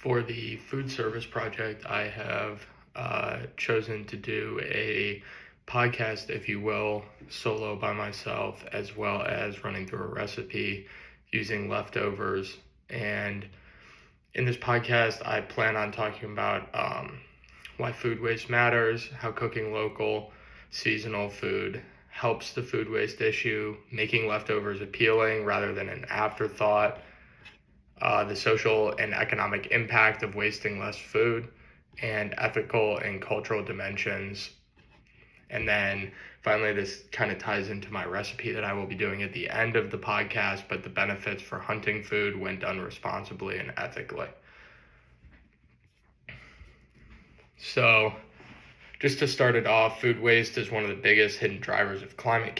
For the food service project, I have chosen to do a podcast, if you will, solo by myself, as well as running through a recipe using leftovers. And in this podcast, I plan on talking about why food waste matters, how cooking local, seasonal food helps the food waste issue, making leftovers appealing rather than an afterthought, the social and economic impact of wasting less food, and ethical and cultural dimensions. And then finally, this kind of ties into my recipe that I will be doing at the end of the podcast, but the benefits for hunting food when done responsibly and ethically. So, just to start it off, food waste is one of the biggest hidden drivers of climate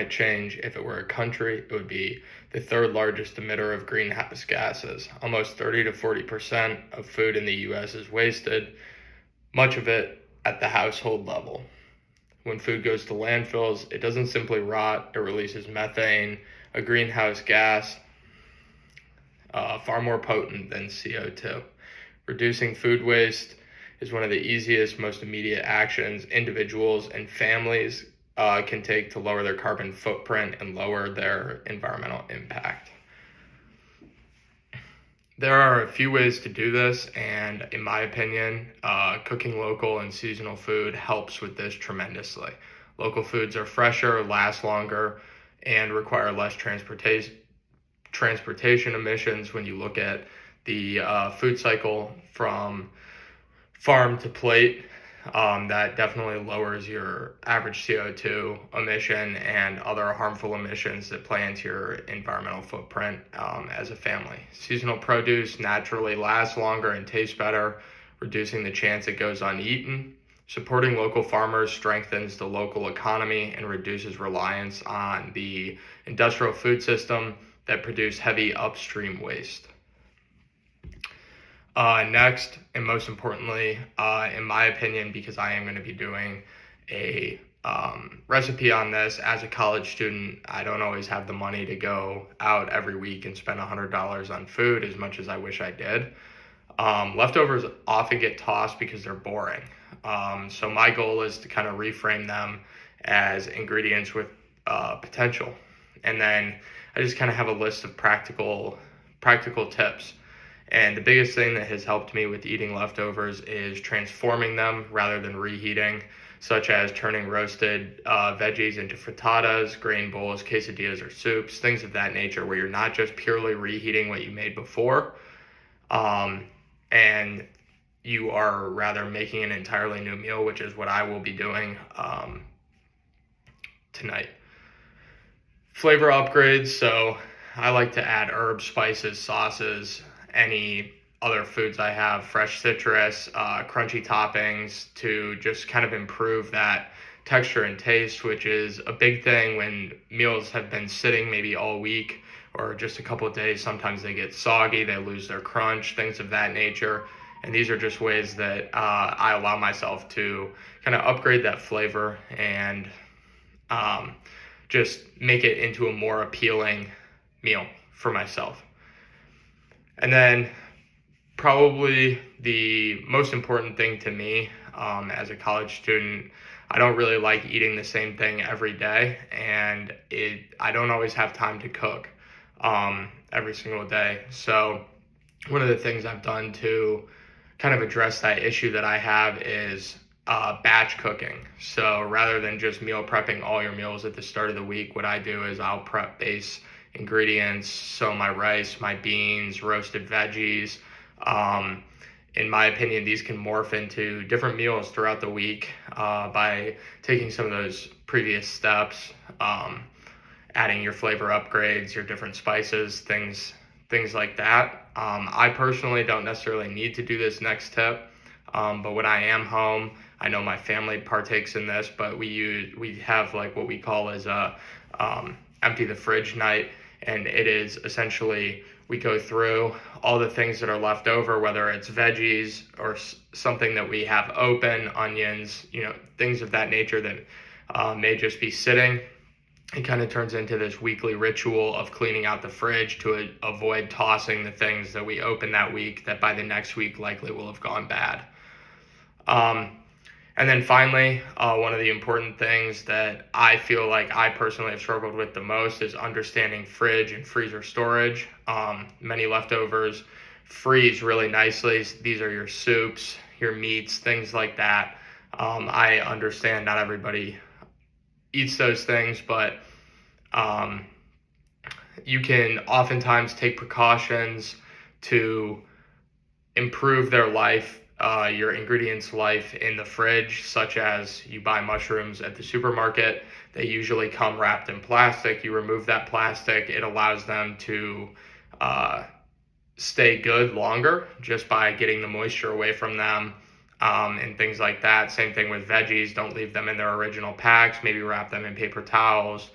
change. If it were a country, it would be the third largest emitter of greenhouse gases. Almost 30 to 40% of food in the US is wasted, much of it at the household level. When food goes to landfills, it doesn't simply rot, it releases methane, a greenhouse gas far more potent than CO2. Reducing food waste is one of the easiest, most immediate actions individuals and families can take to lower their carbon footprint and lower their environmental impact. There are a few ways to do this, and in my opinion, cooking local and seasonal food helps with this tremendously. Local foods are fresher, last longer, and require less transportation emissions when you look at the food cycle from farm to plate. That definitely lowers your average CO2 emission and other harmful emissions that play into your environmental footprint as a family. Seasonal produce naturally lasts longer and tastes better, reducing the chance it goes uneaten. Supporting local farmers strengthens the local economy and reduces reliance on the industrial food system that produce heavy upstream waste. Next, and most importantly, in my opinion, because I am going to be doing a recipe on this as a college student, I don't always have the money to go out every week and spend $100 on food as much as I wish I did. Leftovers often get tossed because they're boring. So my goal is to kind of reframe them as ingredients with potential. And then I just kind of have a list of practical tips. And the biggest thing that has helped me with eating leftovers is transforming them rather than reheating, such as turning roasted veggies into frittatas, grain bowls, quesadillas, or soups, things of that nature, where you're not just purely reheating what you made before, and you are rather making an entirely new meal, which is what I will be doing tonight. Flavor upgrades, so I like to add herbs, spices, sauces, any other foods I have, fresh citrus, crunchy toppings to just kind of improve that texture and taste, which is a big thing when meals have been sitting maybe all week or just a couple of days. Sometimes they get soggy, they lose their crunch, things of that nature. And these are just ways that I allow myself to kind of upgrade that flavor and just make it into a more appealing meal for myself. And then probably the most important thing to me as a college student, I don't really like eating the same thing every day, and I don't always have time to cook every single day. So one of the things I've done to kind of address that issue that I have is batch cooking. So rather than just meal prepping all your meals at the start of the week, what I do is I'll prep base ingredients, so my rice, my beans, roasted veggies. In my opinion, these can morph into different meals throughout the week by taking some of those previous steps, adding your flavor upgrades, your different spices, things like that. I personally don't necessarily need to do this next tip, but when I am home, I know my family partakes in this, but we have like what we call as a empty the fridge night. And it is essentially, we go through all the things that are left over, whether it's veggies or something that we have open, onions, things of that nature that may just be sitting. it kind of turns into this weekly ritual of cleaning out the fridge to avoid tossing the things that we open that week that by the next week likely will have gone bad. And then finally, one of the important things that I feel like I personally have struggled with the most is understanding fridge and freezer storage. Many leftovers freeze really nicely. These are your soups, your meats, things like that. I understand not everybody eats those things, but you can oftentimes take precautions to improve their life, your ingredients' life in the fridge, such as you buy mushrooms at the supermarket. They usually come wrapped in plastic. You remove that plastic, it allows them to stay good longer just by getting the moisture away from them. And things like that. Same thing with veggies. Don't leave them in their original packs. Maybe wrap them in paper towels.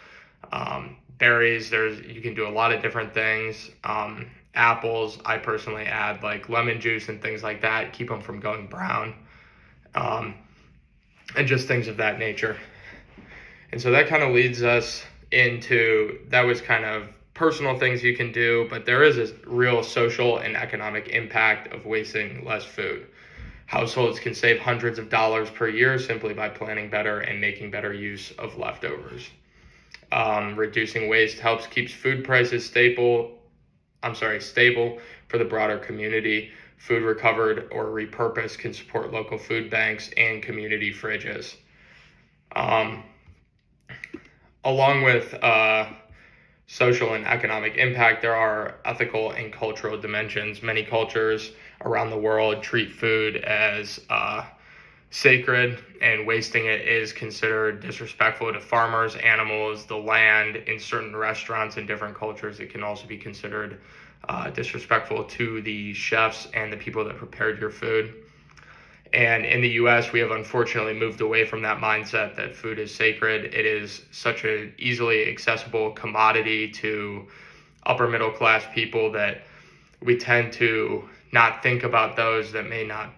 Berries, you can do a lot of different things. Apples, I personally add like lemon juice and things like that. Keep them from going brown. And just things of that nature. And so that kind of leads us into, that was kind of personal things you can do, but there is a real social and economic impact of wasting less food. Households can save hundreds of dollars per year simply by planning better and making better use of leftovers. Reducing waste helps keeps food prices stable for the broader community. Food recovered or repurposed can support local food banks and community fridges. Along with social and economic impact, there are ethical and cultural dimensions. Many cultures around the world treat food as sacred, and wasting it is considered disrespectful to farmers, animals, the land. In certain restaurants in different cultures, it can also be considered disrespectful to the chefs and the people that prepared your food. And in the US, we have unfortunately moved away from that mindset that food is sacred. It is such an easily accessible commodity to upper middle class people that we tend to not think about those that may not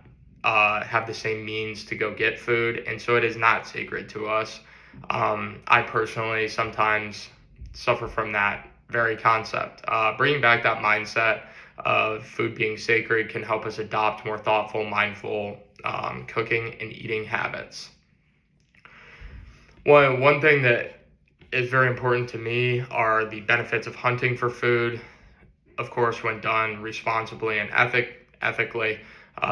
have the same means to go get food. And so it is not sacred to us. I personally sometimes suffer from that very concept. Bringing back that mindset of food being sacred can help us adopt more thoughtful, mindful cooking and eating habits. One thing that is very important to me are the benefits of hunting for food. Of course, when done responsibly and ethically,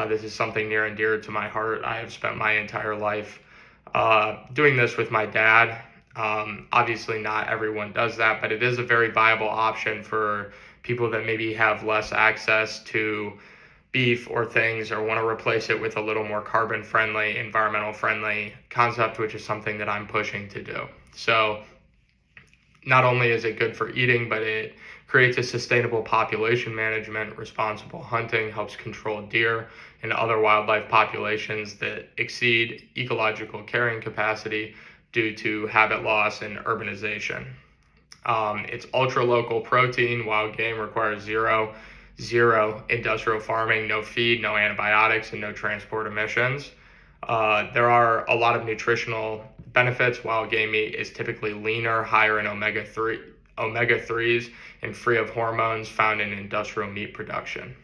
this is something near and dear to my heart. I have spent my entire life doing this with my dad. Obviously, not everyone does that, but it is a very viable option for people that maybe have less access to beef or things, or want to replace it with a little more carbon friendly, environmental friendly concept, which is something that I'm pushing to do. So not only is it good for eating, but it creates a sustainable population management. Responsible hunting helps control deer and other wildlife populations that exceed ecological carrying capacity due to habit loss and urbanization. It's ultra local protein. Wild game requires zero industrial farming, no feed, no antibiotics, and no transport emissions. There are a lot of nutritional benefits. Wild game meat is typically leaner, higher in omega-3s, and free of hormones found in industrial meat production.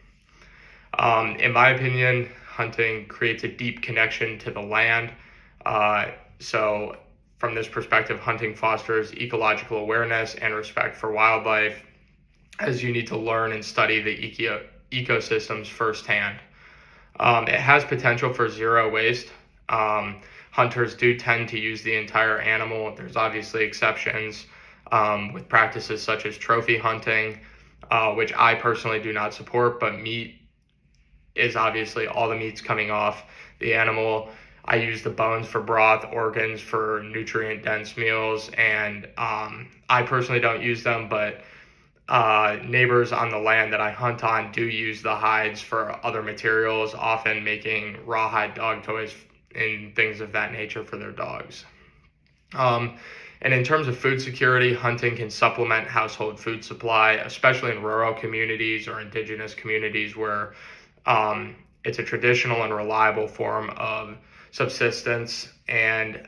In my opinion, hunting creates a deep connection to the land. So from this perspective, hunting fosters ecological awareness and respect for wildlife, as you need to learn and study the ecosystems firsthand. It has potential for zero waste. Hunters do tend to use the entire animal. There's obviously exceptions with practices such as trophy hunting, which I personally do not support, but meat is obviously all the meat's coming off the animal. I use the bones for broth, organs for nutrient-dense meals, and I personally don't use them, but neighbors on the land that I hunt on do use the hides for other materials, often making rawhide dog toys and things of that nature for their dogs. And in terms of food security, hunting can supplement household food supply, especially in rural communities or indigenous communities where it's a traditional and reliable form of subsistence. And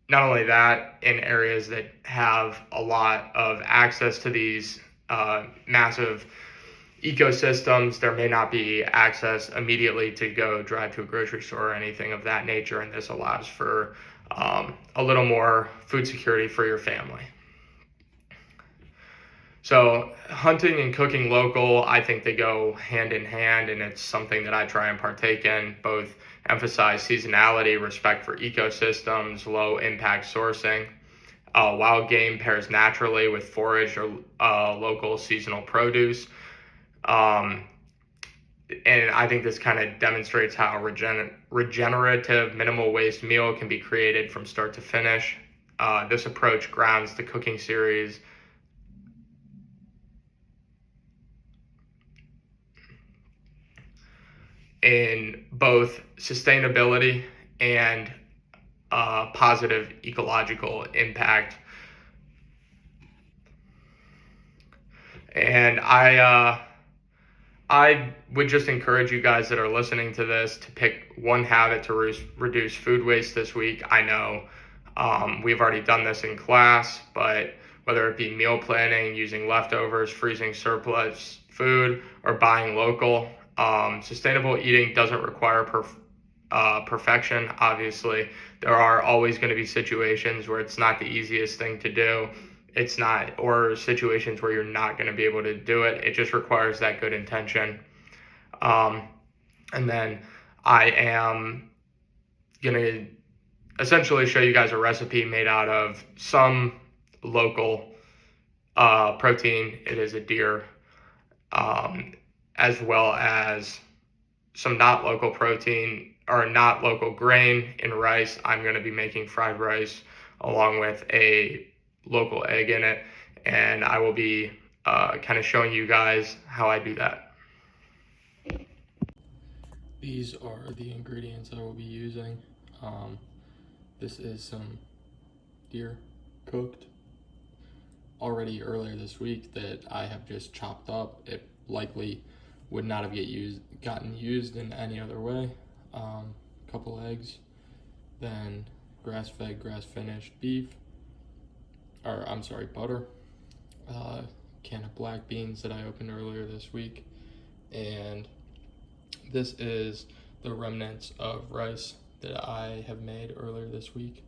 not only that, in areas that have a lot of access to these massive ecosystems, there may not be access immediately to go drive to a grocery store or anything of that nature, and this allows for a little more food security for your family. So hunting and cooking local, I think they go hand in hand, and it's something that I try and partake in. Both emphasize seasonality, respect for ecosystems, low impact sourcing. Wild game pairs naturally with forage or local seasonal produce. And I think this kind of demonstrates how a regenerative, minimal waste meal can be created from start to finish. This approach grounds the cooking series in both sustainability and positive ecological impact. And I would just encourage you guys that are listening to this to pick one habit to reduce food waste this week. I know we've already done this in class, but whether it be meal planning, using leftovers, freezing surplus food, or buying local, sustainable eating doesn't require perfection. Obviously, there are always going to be situations where it's not the easiest thing to do. It's not, or situations where you're not going to be able to do it. It just requires that good intention. And then I am going to essentially show you guys a recipe made out of some local protein. It is a deer, as well as some not local protein or not local grain in rice. I'm going to be making fried rice along with a local egg in it, and I will be kind of showing you guys how I do that. These are the ingredients I will be using. This is some deer cooked already earlier this week that I have just chopped up. It likely would not have gotten used in any other way. Couple eggs, then grass-fed, grass-finished beef, butter, can of black beans that I opened earlier this week, and this is the remnants of rice that I have made earlier this week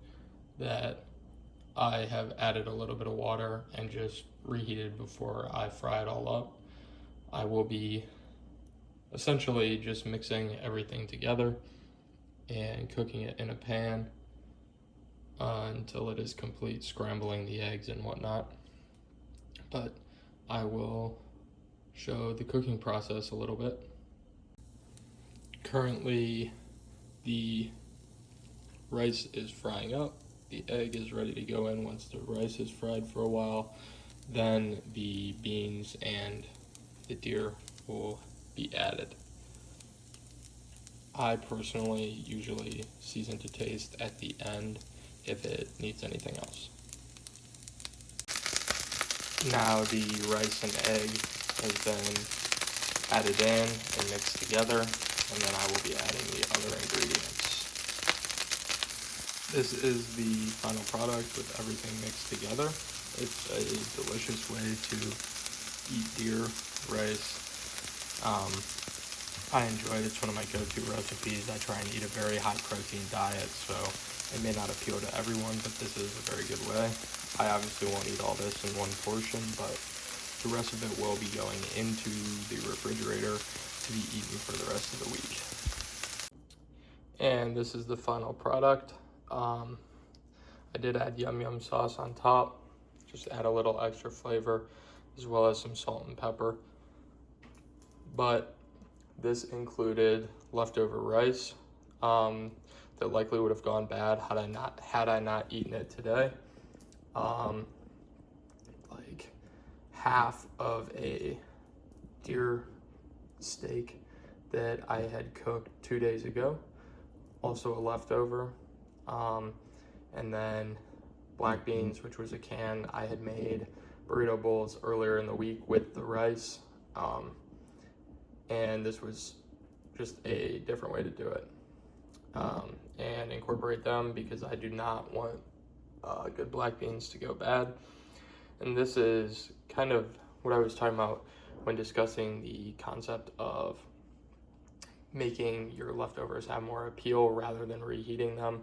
that I have added a little bit of water and just reheated before I fry it all up. I will be essentially just mixing everything together and cooking it in a pan until it is complete, scrambling the eggs and whatnot. But I will show the cooking process a little bit. Currently, the rice is frying up. The egg is ready to go in once the rice is fried for a while. Then the beans and the deer will be added. I personally usually season to taste at the end if it needs anything else. Now the rice and egg has been added in and mixed together, and then I will be adding the other ingredients. This is the final product with everything mixed together. It's a delicious way to eat deer rice. I enjoy it. It's one of my go-to recipes. I try and eat a very high protein diet, so it may not appeal to everyone, but this is a very good way. I obviously won't eat all this in one portion, but the rest of it will be going into the refrigerator to be eaten for the rest of the week. And this is the final product. I did add yum yum sauce on top, just add a little extra flavor, as well as some salt and pepper. But this included leftover rice that likely would have gone bad had I not eaten it today. Like half of a deer steak that I had cooked 2 days ago, also a leftover, and then black beans, which was a can. I had made burrito bowls earlier in the week with the rice, and this was just a different way to do it, and incorporate them because I do not want good black beans to go bad. And this is kind of what I was talking about when discussing the concept of making your leftovers have more appeal rather than reheating them.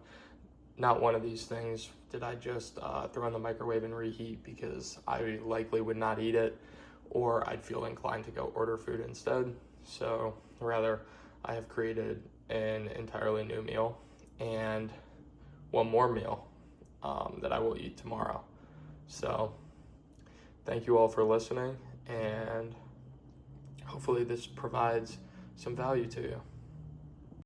Not one of these things did I just throw in the microwave and reheat because I likely would not eat it, or I'd feel inclined to go order food instead. So rather, I have created an entirely new meal and one more meal that I will eat tomorrow. So thank you all for listening, and hopefully this provides some value to you.